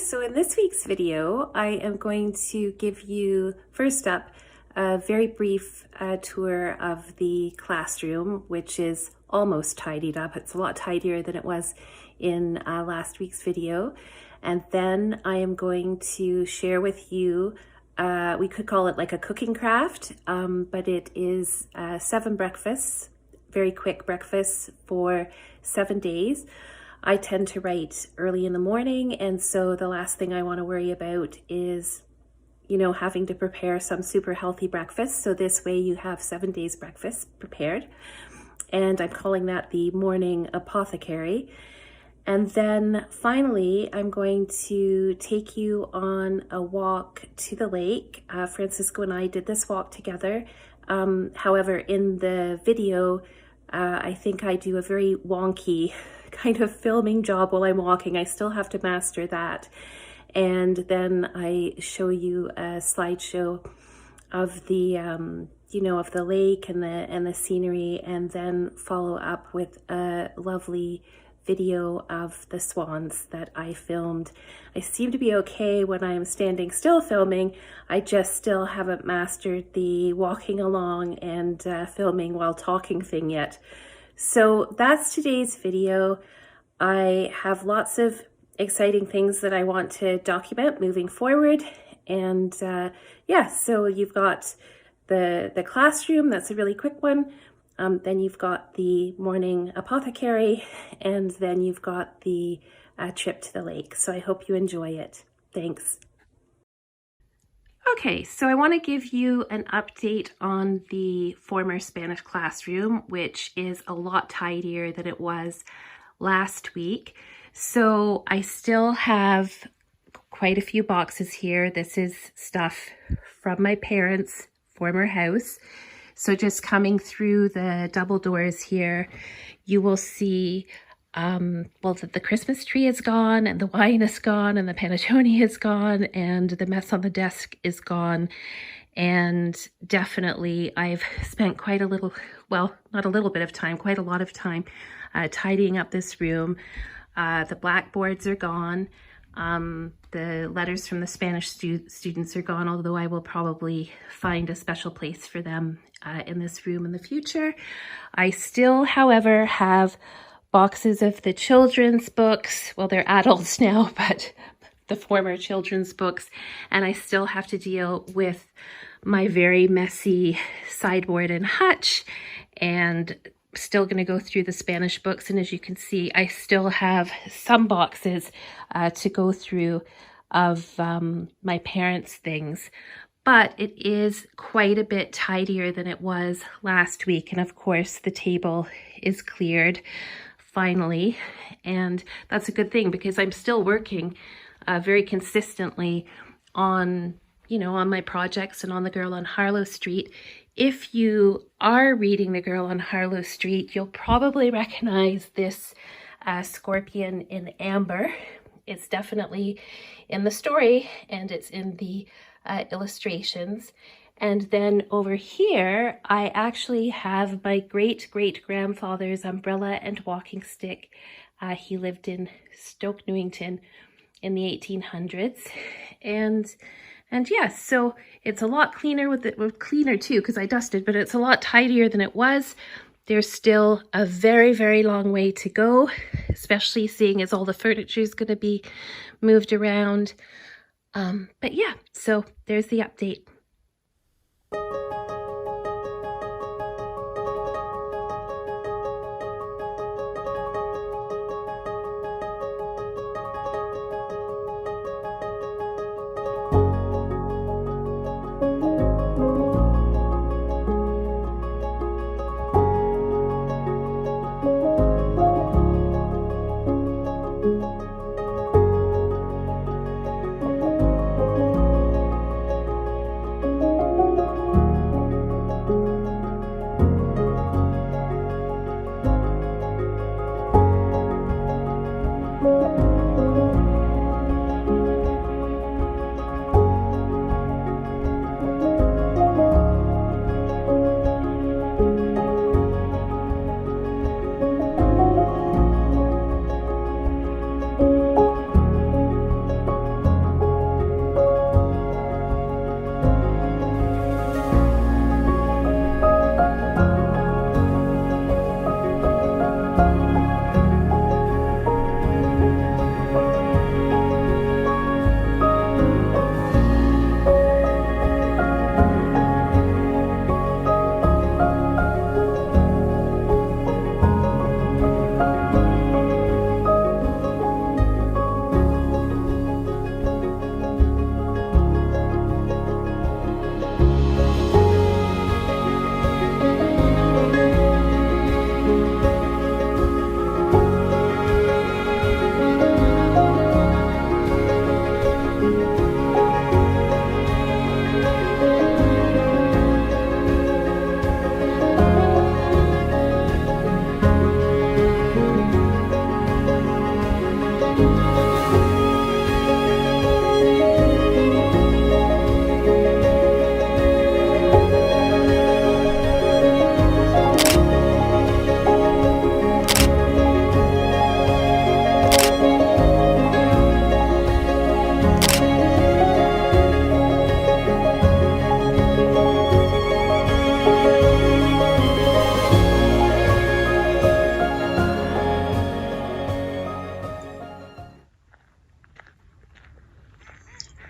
so in this week's video, I am going to give you, first up, a very brief tour of the classroom, which is almost tidied up. It's a lot tidier than it was in last week's video. And then I am going to share with you, we could call it like a cooking craft, but it is 7 breakfasts, very quick breakfasts for 7 days. I tend to write early in the morning, and so the last thing I want to worry about is, you know, having to prepare some super healthy breakfast. So this way you have 7 days breakfast prepared, and I'm calling that the morning apothecary. And then finally, I'm going to take you on a walk to the lake. Francisco and I did this walk together. However, in the video, I think I do a very wonky kind of filming job while I'm walking. I still have to master that. And then I show you a slideshow of the, you know, of the lake and the scenery, and then follow up with a lovely video of the swans that I filmed. I seem to be okay when I'm standing still filming. I just still haven't mastered the walking along and filming while talking thing yet. So that's today's video. I have lots of exciting things that I want to document moving forward. And yeah, so you've got the classroom, that's a really quick one. Then you've got the morning apothecary, and then you've got the trip to the lake. So I hope you enjoy it. Thanks. Okay, so I want to give you an update on the former Spanish classroom, which is a lot tidier than it was last week. So I still have quite a few boxes here. This is stuff from my parents' former house. So just coming through the double doors here, you will see, well, that the Christmas tree is gone, and the wine is gone, and the panettone is gone, and the mess on the desk is gone. And definitely I've spent quite a little, well, not a little bit of time, quite a lot of time tidying up this room. The blackboards are gone. The letters from the Spanish students are gone, although I will probably find a special place for them in this room in the future. I still, however, have boxes of the children's books. Well, they're adults now, but the former children's books. And I still have to deal with my very messy sideboard and hutch, and still going to go through the Spanish books. And as you can see, I still have some boxes to go through of my parents' things, but it is quite a bit tidier than it was last week. And of course the table is cleared finally, and that's a good thing because I'm still working very consistently on, you know, on my projects and on The Girl on Harlow Street. If you are reading The Girl on Harlow Street, you'll probably recognize this scorpion in amber. It's definitely in the story, and it's in the illustrations. And then over here, I actually have my great-great-grandfather's umbrella and walking stick. He lived in Stoke Newington in the 1800s. And yes, so it's a lot cleaner cleaner too, because I dusted, but it's a lot tidier than it was. There's still a very, very long way to go, especially seeing as all the furniture is going to be moved around. But yeah, so there's the update.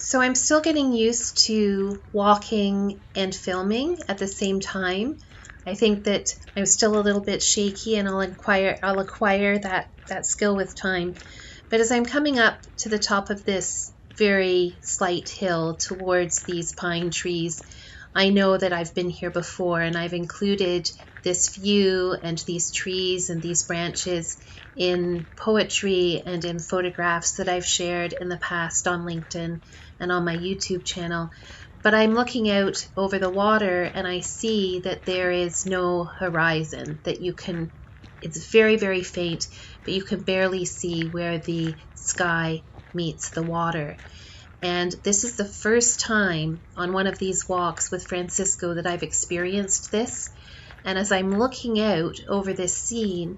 So I'm still getting used to walking and filming at the same time. I think that I'm still a little bit shaky, and I'll acquire that skill with time. But as I'm coming up to the top of this very slight hill towards these pine trees, I know that I've been here before, and I've included this view and these trees and these branches in poetry and in photographs that I've shared in the past on LinkedIn and on my YouTube channel. But I'm looking out over the water and I see that there is no horizon, that it's very, very faint, but you can barely see where the sky meets the water. And this is the first time on one of these walks with Francisco that I've experienced this. And as I'm looking out over this scene,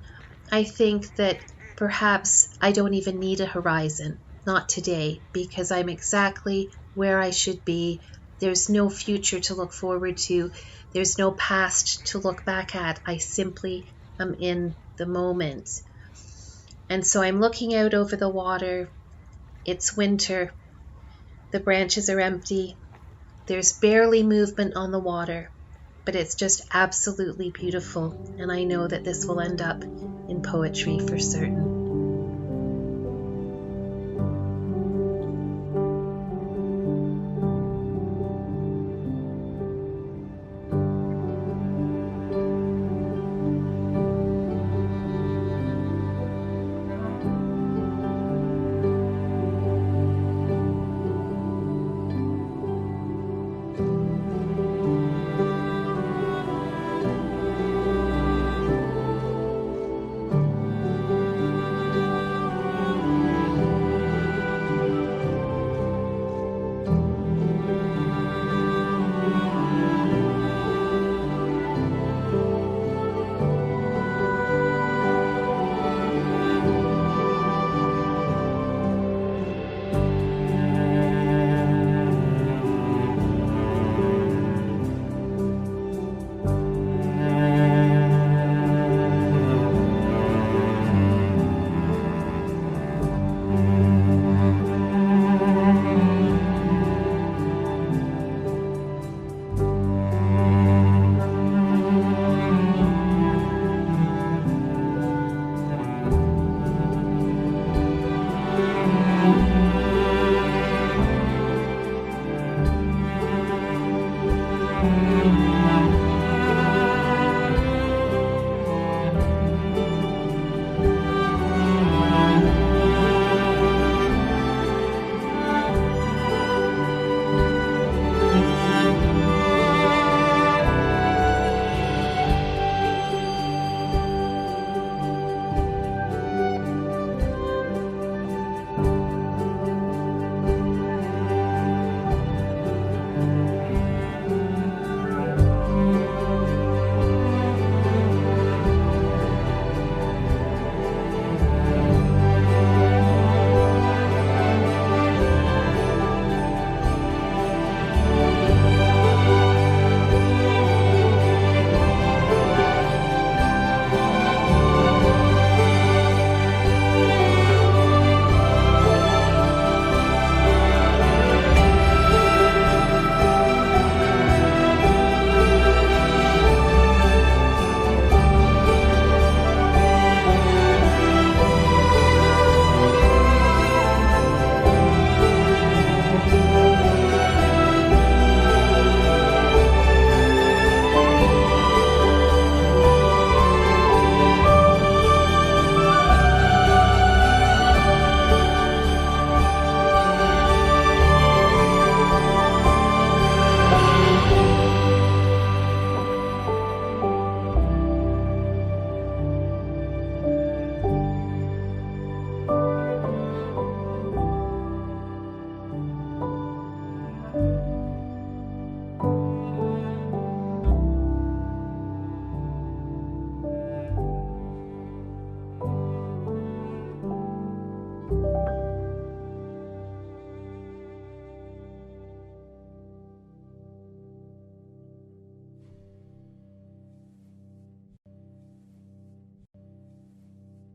I think that perhaps I don't even need a horizon, not today, because I'm exactly where I should be. There's no future to look forward to. There's no past to look back at. I simply am in the moment. And so I'm looking out over the water. It's winter. The branches are empty. There's barely movement on the water, but it's just absolutely beautiful. And I know that this will end up in poetry for certain.